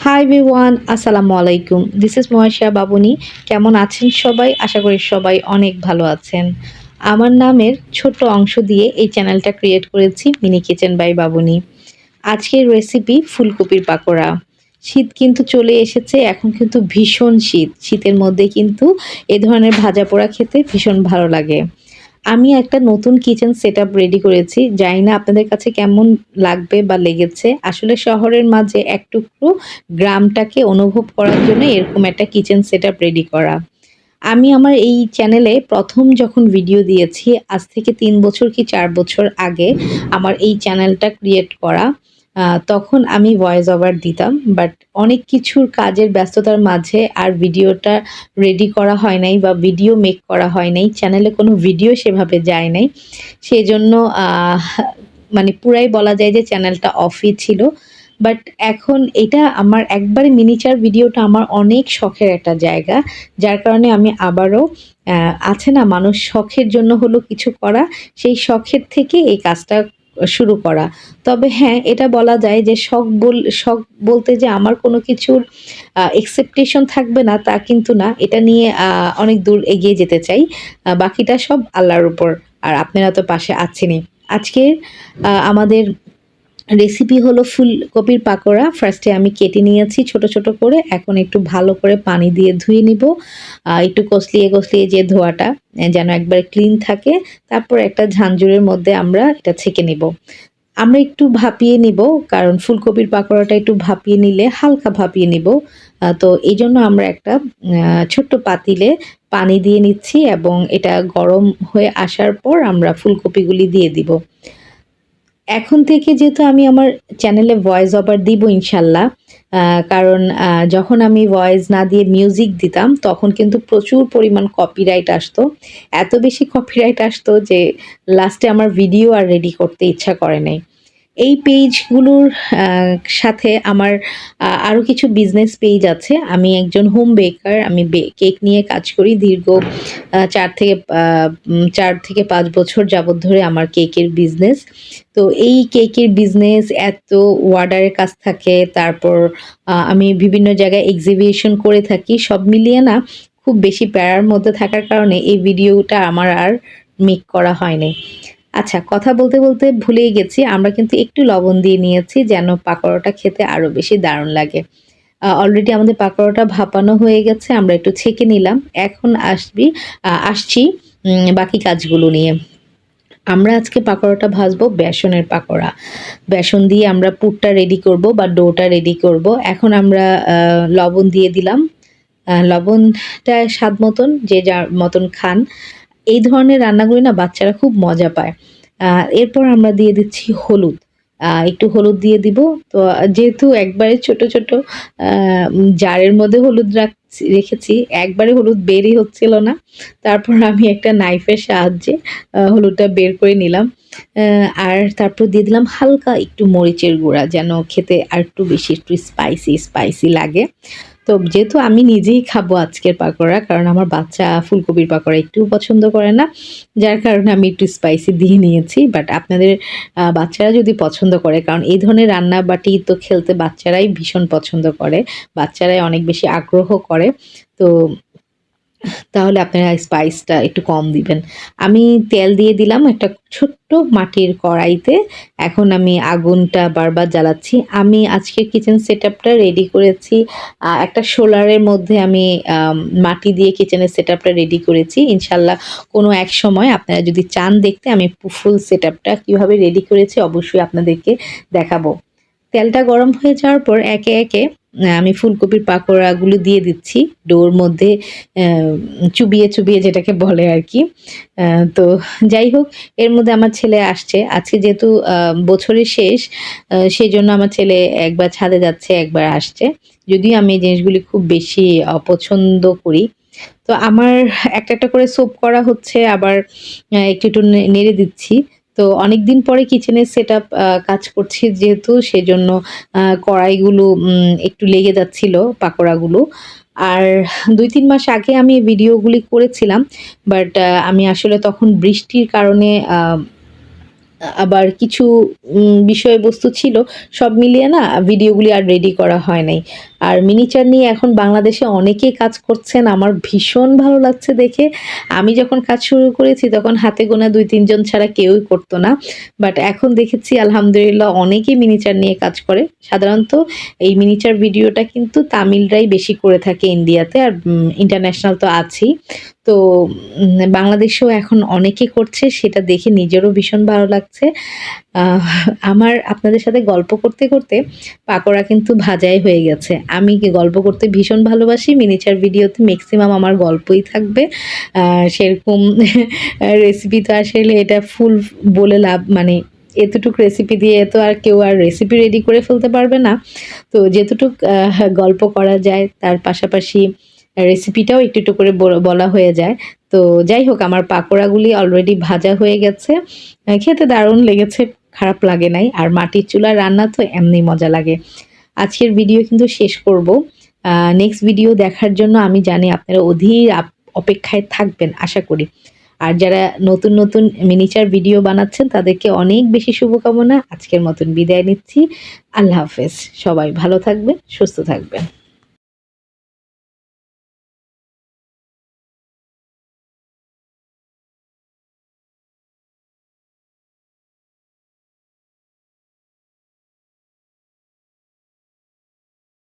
High everyone, আসসালামু আলাইকুম। This is Mahashiya Babuni. কেমন আছেন সবাই? আশা করি সবাই অনেক ভালো আছেন। আমার নামের ছোট্ট অংশ দিয়ে এই চ্যানেলটা ক্রিয়েট করেছি মিনি কিচেন বাই বাবুনি। আজকের রেসিপি ফুলকপির পাকোড়া। শীত কিন্তু চলে এসেছে, এখন কিন্তু ভীষণ শীত। শীতের মধ্যে কিন্তু এ ধরনের ভাজা পোড়া খেতে ভীষণ ভালো লাগে। আমি একটা নতুন কিচেন সেটআপ রেডি করেছি। জানি না আপনাদের কাছে কেমন লাগবে বা লেগেছে। আসলে শহরের মাঝে এক টুকরো গ্রামটাকে অনুভব করার জন্য এরকম একটা কিচেন সেটআপ রেডি করা। আমি আমার এই চ্যানেলে ১ম যখন ভিডিও দিয়েছি, আজ থেকে ৩ বছর কি ৪ বছর আগে আমার এই চ্যানেলটা ক্রিয়েট করা। তখন আমি ভয়েস ওভার দিতাম। বাট অনেক কিছুর কাজের ব্যস্ততার মাঝে আর ভিডিওটা রেডি করা হয় নাই বা ভিডিও মেক করা হয় নাই। চ্যানেলে কোনো ভিডিও সেভাবে যায় নাই। সেজন্য মানে পুরাই বলা যায় যে চ্যানেলটা অফই ছিল। বাট এখন এটা আমার একবারে মিনিচার ভিডিওটা আমার অনেক শখের একটা জায়গা। যার কারণে আমি আবারও আছে না মানুষ শখের জন্য হলো কিছু করা, সেই শখের থেকে এই কাজটা শুরু করা। তবে হ্যাঁ, এটা বলা যায় যে শখ বলতে যে আমার কোনো কিছুর এক্সপেকটেশন থাকবে না তা কিন্তু না। এটা নিয়ে অনেক দূর এগিয়ে যেতে চাই। বাকিটা সব আল্লাহর উপর। আর আপনারা তো পাশে আছেনই। আজকের আমাদের রেসিপি হলো ফুলকপির পাকোড়া। ফার্স্টে আমি কেটে নিয়েছি ছোট, ছোট করে। এখন একটু ভালো করে পানি দিয়ে ধুয়ে নিবো। একটু কষলিয়ে যে ধোয়াটা যেন একবারে ক্লিন থাকে। তারপর একটা ঝাঁঝুরের মধ্যে আমরা এটা ছেঁকে নিবো। আমরা একটু ভাপিয়ে নিবো, কারণ ফুলকপির পাকোড়াটা একটু ভাপিয়ে নিলে হালকা ভাপিয়ে নিবো। তো এইজন্য আমরা একটা ছোট্ট পাতিলে পানি দিয়ে নিচ্ছি এবং এটা গরম হয়ে আসার পর আমরা ফুলকপিগুলি দিয়ে দিবো। এখন থেকে যেহেতু আমি আমার চ্যানেলে ভয়েস ওভার দিব ইনশাল্লাহ। কারণ যখন আমি ভয়েস না দিয়ে মিউজিক দিতাম তখন কিন্তু প্রচুর পরিমাণ কপিরাইট আসতো। এত বেশি কপিরাইট আসতো যে লাস্টে আমার ভিডিও আর রেডি করতে ইচ্ছা করে নাই। এই পেজগুলোর আ সাথে আমার আরো কিছু বিজনেস পেজ আছে। আমি একজন হোম বেকার। আমি কেক নিয়ে কাজ করি। দীর্ঘ ৪ থেকে ৫ বছর যাবত ধরে আমার কেকের বিজনেস। তো এই কেকের বিজনেস এত অর্ডারের কাজ থাকে। তারপর আমি বিভিন্ন জায়গায় এক্সিবিশন করে থাকি। সব মিলিয়ে না খুব বেশি প্যারার মধ্যে থাকার কারণে এই ভিডিওটা আমার আর মেক করা হয়নি। আচ্ছা, কথা বলতে ভুলেই গেছি। আমরা কিন্তু একটু লবণ দিয়ে নিয়েছি যেন পাকোড়াটা খেতে আরো বেশি দারুণ লাগে। অলরেডি আমাদের পাকোড়াটা ভাপানো হয়ে গেছে। আমরা একটু ছেঁকে নিলাম। এখন আসছি বাকি কাজগুলো নিয়ে। আমরা আজকে পাকোড়াটা ভাজবো বেসনের পাকোড়া। বেসন দিয়ে আমরা পুরটা রেডি করব বা ডোটা রেডি করব। এখন আমরা লবণ দিয়ে দিলাম। লবণটা স্বাদ মতন যে যার মতন খান। এই ধরনের রান্নাগুলি না বাচ্চারা খুব মজা পায়। এরপর আমরা দিয়ে দিচ্ছি হলুদ। একটু হলুদ দিয়ে দিব। তো যেহেতু একবারে ছোট, ছোট আ জারের মধ্যে হলুদ রেখেছি, একবারে হলুদ বেরই হচ্ছিল না। তারপর আমি একটা নাইফের সাহায্যে হলুদটা বের করে নিলাম। আর তারপর দিয়ে দিলাম হালকা একটু মরিচের গুঁড়া যেন খেতে আরেকটু বেশি একটু স্পাইসি লাগে। তো যেহেতু আমি নিজেই খাবো আজকের পাকোড়া, কারণ আমার বাচ্চা ফুলকপির পাকোড়া একটুও পছন্দ করে না। যার কারণে আমি একটু স্পাইসি দিয়ে নিয়েছি। বাট আপনাদের বাচ্চারা যদি পছন্দ করে, কারণ এই ধরনের রান্নাবাটি তো খেলতে বাচ্চারাই ভীষণ পছন্দ করে। বাচ্চারাই অনেক বেশি আগ্রহ করে। তো তাহলে আপনারা স্পাইসটা একটু কম দিবেন। আমি তেল দিয়ে দিলাম একটা ছোট্ট মাটির কড়াইতে। এখন আমি আগুনটা বারবার জ্বালাচ্ছি। আমি আজকের কিচেন সেটআপটা রেডি করেছি। একটা সোলারের মধ্যে আমি মাটি দিয়ে কিচেনের সেটআপটা রেডি করেছি। ইনশাআল্লাহ কোনো এক সময় আপনারা যদি চান দেখতে আমি ফুল সেটআপটা কিভাবে রেডি করেছি অবশ্যই আপনাদেরকে দেখাবো। তেলটা গরম হয়ে যাওয়ার পর একে আমি ফুলকপির পাকোড়াগুলো দিয়ে দিচ্ছি ডোর মধ্যে অ্যা চুবিয়ে যেটাকে বলে আরকি। তো যাই হোক, এর মধ্যে আমার ছেলে আসছে। আজকে যেহেতু বছরের শেষ, সেজন্য আমার ছেলে একবার ছাদে যাচ্ছে, একবার আসছে। যদিও আমি এই জিনিসগুলি খুব বেশি অপছন্দ করি। তো আমার একটা করে সোপ করা হচ্ছে, আবার একটু নেড়ে দিচ্ছি। তো অনেকদিন পরে কিচেনের সেটআপ কাজ করছি যেহেতু সেজন্য কড়াইগুলো একটু লেগে যাচ্ছিল পাকোড়াগুলো। আর ২-৩ মাস আগে আমি এই ভিডিওগুলি করেছিলাম। বাট আমি আসলে তখন বৃষ্টির কারণে আবার কিছু বিষয়বস্তু ছিল। সব মিলিয়ে না ভিডিওগুলি আর রেডি করা হয় নাই। আর মিনিচার নিয়ে এখন বাংলাদেশে অনেকেই কাজ করছেন, আমার ভীষণ ভালো লাগছে দেখে। আমি যখন কাজ শুরু করেছি তখন হাতে গোনা ২-৩ জন ছাড়া কেউই করতো না। বাট এখন দেখেছি আলহামদুলিল্লাহ অনেকেই মিনিচার নিয়ে কাজ করে। সাধারণত এই মিনিচার ভিডিওটা কিন্তু তামিলরাই বেশি করে থাকে ইন্ডিয়াতে, আর ইন্টারন্যাশনাল তো আছেই। তো বাংলাদেশেও এখন অনেকে করছে, সেটা দেখে নিজেরও ভীষণ ভালো লাগছে। আমার আপনাদের সাথে গল্প করতে, করতে পাকোড়া কিন্তু ভাজাই হয়ে গেছে। আমি কি গল্প করতে ভীষণ ভালোবাসি। মিনিচার ভিডিওতে মেক্সিমাম আমার গল্পই থাকবে। সেরকম রেসিপি তো আসলে এটা ফুল বলে লাভ, মানে এতটুক রেসিপি দিয়ে তো আর কেউ আর রেসিপি রেডি করে ফেলতে পারবে না। তো যেতটুক গল্প করা যায় তার পাশাপাশি রেসিপিটাও একটু, একটু করে বলা হয়ে যায়। তো যাই হোক, আমার পাকোড়াগুলি অলরেডি ভাজা হয়ে গেছে। খেতে দারুণ লেগেছে, খারাপ লাগে নাই। আর মাটির চুলার রান্না তো এমনি মজা লাগে। আজকের ভিডিও কিন্তু শেষ করব। নেক্সট ভিডিও দেখার জন্য আমি জানি আপনারা অধীর অপেক্ষায় থাকবেন আশা করি। আর যারা নতুন, নতুন মিনিচার ভিডিও বানাচ্ছেন তাদেরকে অনেক বেশি শুভকামনা। আজকের মতন বিদায় নিচ্ছি। আল্লাহ হাফেজ। সবাই ভালো থাকবেন, সুস্থ থাকবেন।